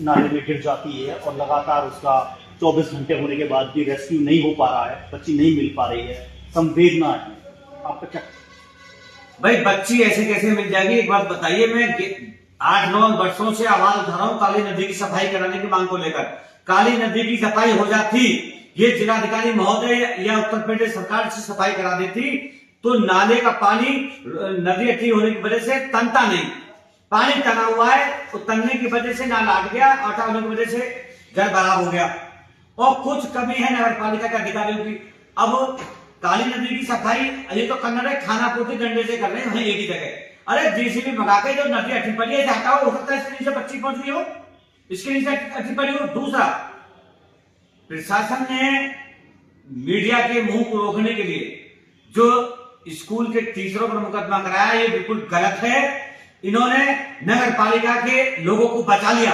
नाले में गिर जाती है और लगातार उसका 24 घंटे होने के बाद भी रेस्क्यू नहीं हो पा रहा है, बच्ची नहीं मिल पा रही है, संवेदना है। आपका क्या? भाई बच्ची ऐसे कैसे मिल जाएगी? एक बात बताइए। मैं 8-9 वर्षों से आवाज उठा रहा हूँ काली नदी की सफाई कराने की मांग को लेकर। काली नदी की सफाई हो जाती, ये जिलाधिकारी महोदय या उत्तर प्रदेश सरकार से सफाई करा देती, तो नाले का पानी नदी अटी होने की वजह से तनता नहीं। पानी तना हुआ है, तो तनने की वजह से नाला अट गया, अटा होने की वजह से जल भराव हो गया। और कुछ कमी है नगर पालिका के अधिकारियों की। अब काली नदी की सफाई ये तो करना है, खाना पूर्ति डंडे से कर रहे हैं एक ही जगह। अरे जेसीबी मंगा के जो नदी अटी पड़ी है हटाओ, हो सकता है इसके नीचे बच्ची पहुंच गई हो, इसके नीचे अटी पड़ी हो। दूसरा, प्रशासन ने मीडिया के मुंह को रोकने के लिए जो स्कूल के टीचरों पर मुकदमा कराया, ये बिल्कुल गलत है। इन्होंने नगर पालिका के लोगों को बचा लिया।